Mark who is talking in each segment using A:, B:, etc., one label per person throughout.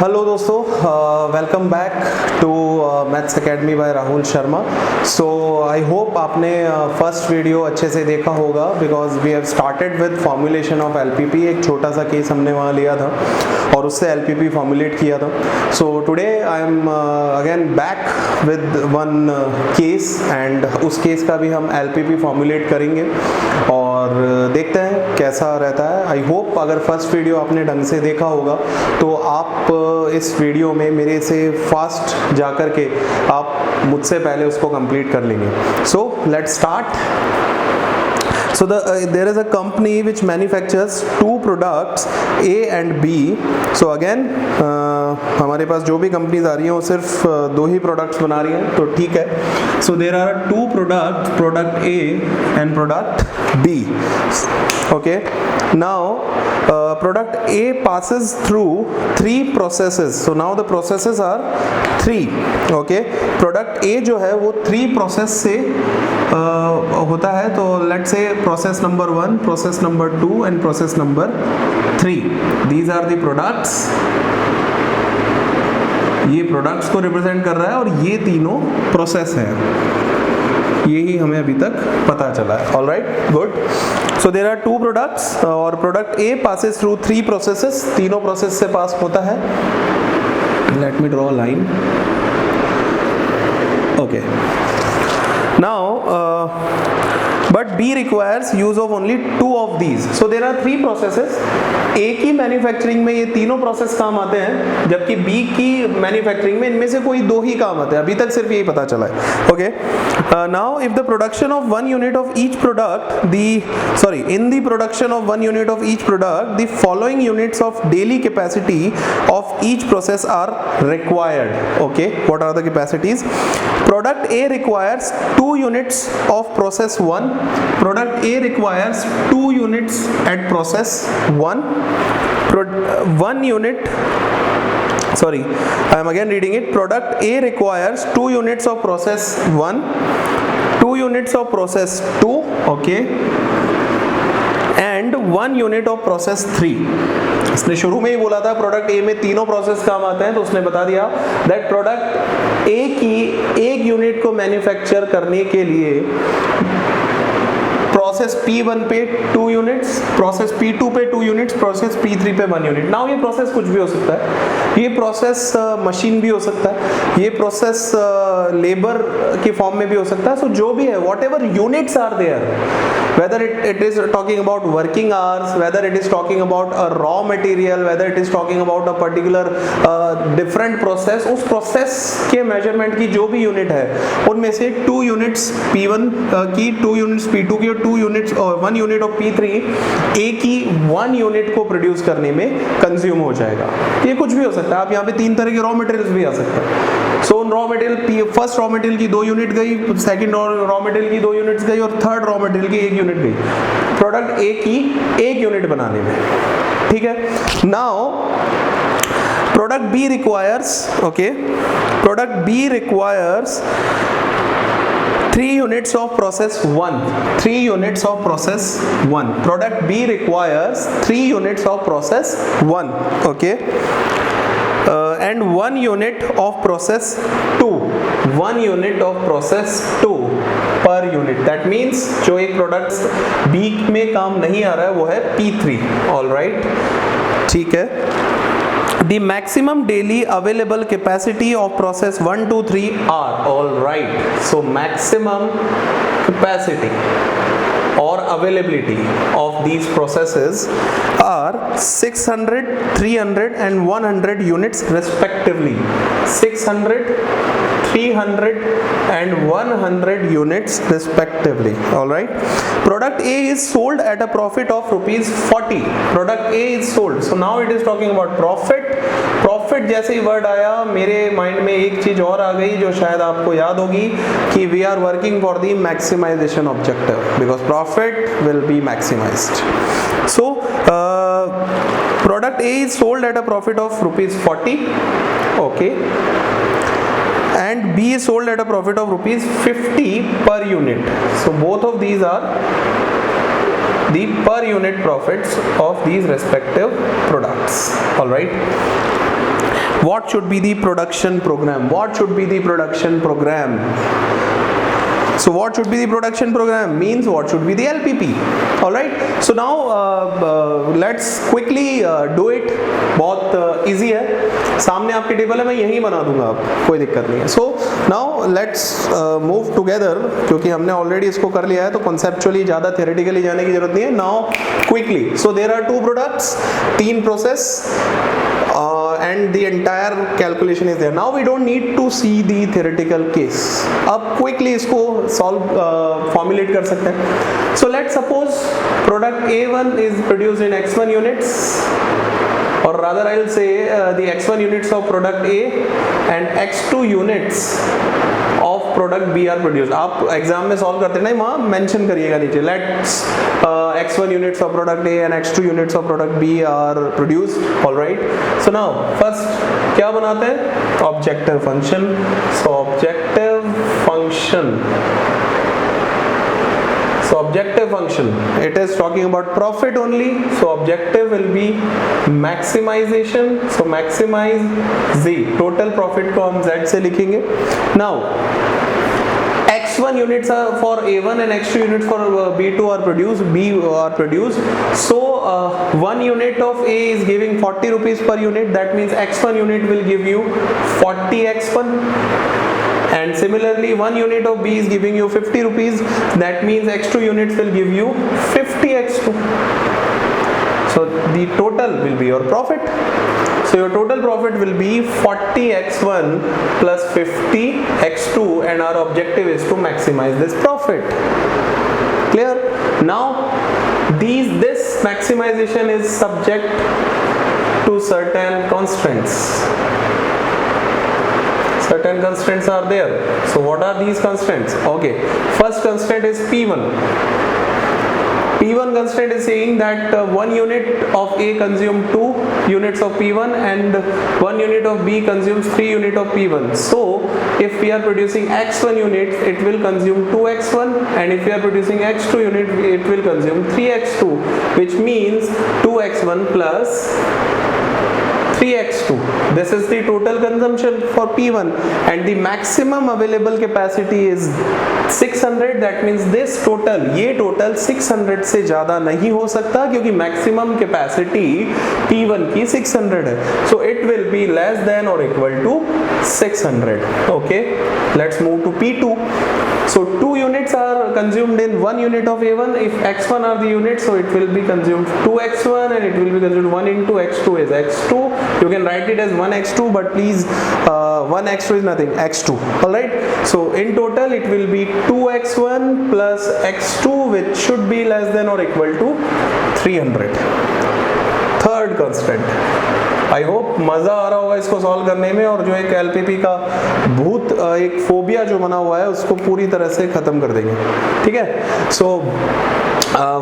A: Hello दोस्तों, welcome back to maths academy by Rahul Sharma. So I hope आपने first video अच्छे से देखा होगा because we have started with formulation of LPP. एक छोटा सा केस हमने वहाँ लिया था और उससे एलपीपी फॉर्मुलेट किया था। So today I am again back with one case and उस केस का भी हम एलपीपी फॉर्मुलेट करेंगे और देखते हैं कैसा रहता है। आई होप अगर फर्स्ट वीडियो आपने ढंग से देखा होगा तो आप इस वीडियो में मेरे से फास्ट जा कर के आप मुझसे पहले उसको कंप्लीट कर लेंगे। So let's start. So there is a company which manufactures two products A and B. So again हमारे पास जो भी कंपनीज आ रही हैं वो सिर्फ दो ही प्रोडक्ट्स बना रही हैं तो ठीक है। So there are two products, product A and product B. Okay. Now product A passes through three processes. So now the processes are three. Okay. Product A जो है वो three process से होता है। तो let's say process number 1, process number 2 and process number 3. These are the products. ये products को represent कर रहा है और ये तीनों प्रोसेस है। यही हमें अभी तक पता चला है। All right, good. So there are two products और product A passes through three processes. तीनों प्रोसेस से पास होता है। Let me draw a line. Okay, now but B requires use of only two of these. So there are three processes. A की manufacturing में ये तीनों process काम आते हैं जबकि B की मैन्युफैक्चरिंग में इनमें से कोई दो ही काम आते हैं। अभी तक सिर्फ यही पता चला है। Okay, now if the production of one unit of each product in the production of one unit of each product the following units of daily capacity of each process are required. Okay, what are the capacities? Product A requires 2 units of process 1. Product A requires 2 units at process 1. 1 unit, sorry, I am again reading it. Product A requires 2 units of process 1, 2 units of process 2, okay, and 1 unit of process 3. इसने शुरू में ही बोला था product ए में तीनों process काम आते हैं तो उसने बता दिया दैट प्रोडक्ट ए की एक यूनिट को मैन्युफैक्चर करने के लिए प्रोसेस P1 पे 2 यूनिट्स, प्रोसेस P2 पे 2 यूनिट्स, प्रोसेस P3 पे 1 यूनिट। नाउ ये प्रोसेस कुछ भी हो सकता है। ये प्रोसेस मशीन भी हो सकता है, ये प्रोसेस लेबर के फॉर्म में भी हो सकता है। सो जो भी है, whatever units are there, whether it is talking about working hours, whether it is talking about a raw material, whether it is talking about a particular different process, उस प्रोसेस के मेजरमेंट की जो भी unit है उनमें से 2 units P1 की, 2 units P2 की और 2 यूनिट्स और 1 यूनिट ऑफ P3 A की 1 यूनिट को प्रोड्यूस करने में कंज्यूम हो जाएगा। ये कुछ भी हो सकता है। आप यहाँ पे 3 तरह के रॉ मटेरियल्स भी आ सकते हैं। सो raw material, first raw material की 2 यूनिट गई, सेकंड रॉ मटेरियल की 2 यूनिट्स गई और थर्ड रॉ मटेरियल की 1 यूनिट गई प्रोडक्ट ए की 1 यूनिट बनाने में। ठीक है। Now product B requires, okay, product B requires 3 units of process 1. 3 units of process 1. Product B requires 3 units of process 1. Okay. And 1 unit of process 2. 1 unit of process 2 per unit. That means जो एक product B में काम नहीं आ रहा है वो है P3. All right. ठीक है। The maximum daily available capacity of process 1, 2, 3 are, all right. So maximum capacity or availability of these processes are 600, 300 and 100 units respectively. 600, 300 and 100 units respectively. All right. Product A is sold at a profit of ₹40. Product A is sold. So now it is talking about profit. Profit जैसे ही word आया मेरे mind में एक चीज और आ गई जो शायद आपको याद होगी कि we are working for the maximization objective because profit will be maximized. So product A is sold at a profit of ₹40. Okay. And B is sold at a profit of ₹50 per unit. So both of these are the per unit profits of these respective products. All right. what should be the production program? What should be the production program? So what should be the production program means what should be the LPP. All right, so now let's quickly do it. बहुत easy है, सामने आपके table है, मैं यहीं बना दूंगा, आप कोई दिक्कत नहीं है. So now let's move together, क्योंकि हमने ऑलरेडी इसको कर लिया है तो conceptually ज़्यादा theoretically जाने की जरूरत नहीं है. Now quickly, so there are 2 products, 3 process and the entire calculation is there. Now we don't need to see the theoretical case. अब quickly इसको solve formulate कर सकते हैं. So let's suppose product A1 is produced in X1 units, or rather I'll say the X1 units of product A and X2 units of product B are produced. आप exam में solve करते हैं ना, वहाँ mention करिएगा नीचे. Let's X1 units of product A and X2 units of product B are produced. All right. So now first क्या बनाते हैं? Objective function. So objective function. So objective function, it is talking about profit only. So objective will be maximization. So maximize Z, total profit को हम Z से लिखेंगे. Now X1 units are for A1 and X2 units for B2 are produced. So 1 unit of A is giving 40 rupees per unit. That means X1 unit will give you 40 X1. And similarly 1 unit of B is giving you 50 rupees. That means X2 units will give you 50 X2. So the total will be your profit. So your total profit will be 40 X1 plus 50 X2, and our objective is to maximize this profit. Clear? Now this maximization is subject to certain constraints. Certain constraints are there. So what are these constraints? Okay, first constraint is P1. P1 constraint is saying that 1 unit of A consumes 2 units of P1 and 1 unit of B consumes 3 units of P1. So if we are producing X1 units, it will consume 2X1, and if we are producing X2 unit, it will consume 3X2, which means 2X1 plus 3X2. This is the total consumption for P1, and the maximum available capacity is 600. That means this total, ये total 600 से ज़्यादा नहीं हो सकता, क्योंकि maximum capacity P1 की 600 है. So it will be less than or equal to 600. Okay, let's move to P2. So 2 units are consumed in 1 unit of A1. If X1 are the units, so it will be consumed 2X1, and it will be consumed 1 into X2 is X2. You can write it as 1X2, but please 1X2 is nothing, X2. Alright, so in total it will be 2X1 plus X2, which should be less than or equal to 300. Third constant. I hope मज़ा आ रहा होगा इसको solve करने में, और जो एक LPP का भूत एक फोबिया जो बना हुआ है उसको पूरी तरह से ख़त्म कर देंगे. ठीक है. सो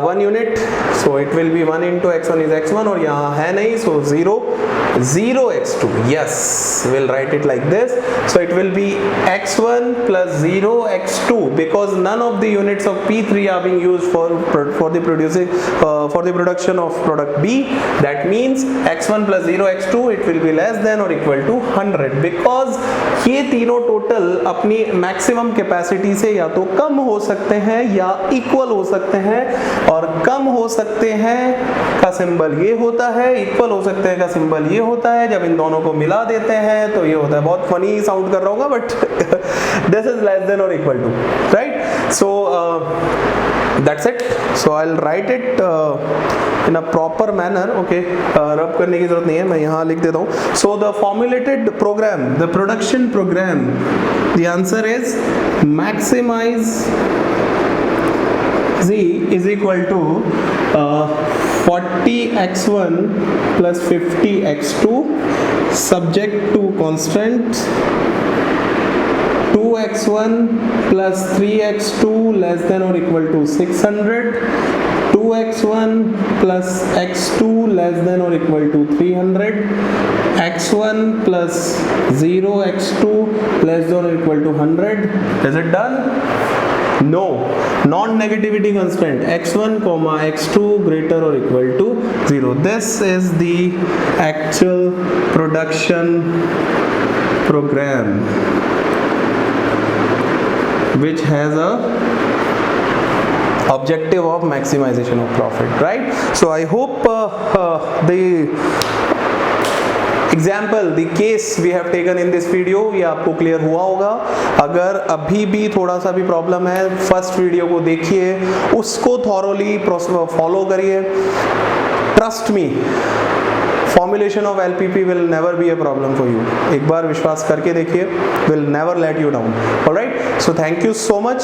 A: 1 unit, so it will be 1 into X1 is X1, और यहाँ है नहीं, so 0 X2. Yes, we'll write it like this. So it will be X1 plus 0 X2, because none of the units of P3 are being used for the production of product B. That means X1 plus 0 X2, it will be less than or equal to 100, because ये तीनों total अपनी maximum capacity से या तो कम हो सकते हैं या इक्वल हो सकते हैं, और कम हो सकते हैं का सिंबल ये होता है, इक्वल हो सकते हैं का सिंबल ये होता है. जब इन दोनों को मिला देते हैं तो ये होता है, बहुत फनी साउंड कर रहा होगा, but this is less than और equal to, right. So that's it. So I'll write it in a proper manner. Okay, रब करने की जरूरत नहीं है, मैं यहाँ लिख देता हूँ. So the formulated program, the production program, the answer is maximize Z is equal to 40x1 plus 50x2 subject to constant 2x1 plus 3x2 less than or equal to 600, 2x1 plus x2 less than or equal to 300, x1 plus 0 x2 less than or equal to 100. Is it done? No, non-negativity constant x1 comma x2 greater or equal to 0. This is the actual production program which has a objective of maximization of profit, right? So I hope the example the case we have taken in this video ये आपको clear हुआ होगा। अगर अभी भी थोड़ा सा भी प्रॉब्लम है, फर्स्ट वीडियो को देखिए, उसको थॉरोली फॉलो करिए। Trust me, formulation of LPP will never be a problem for you. एक बार विश्वास करके देखिए, will never let you down. Alright, so thank you so much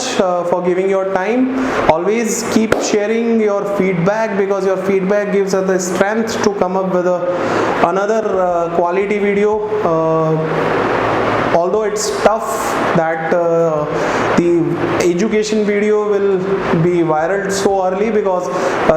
A: for giving your time. Always keep sharing your feedback because your feedback gives us the strength to come up with another quality video. Although it's tough that the education video will be viral so early because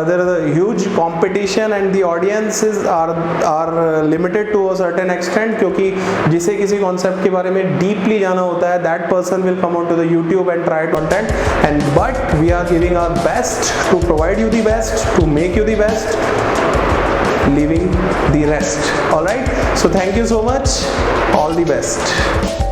A: there is a huge competition and the audiences are limited to a certain extent, क्योंकि जिसे किसी concept के बारे में deeply जाना होता है, that person will come onto the YouTube and try content, and but we are giving our best to provide you the best, to make you the best, leaving the rest. All right, so thank you so much, all the best.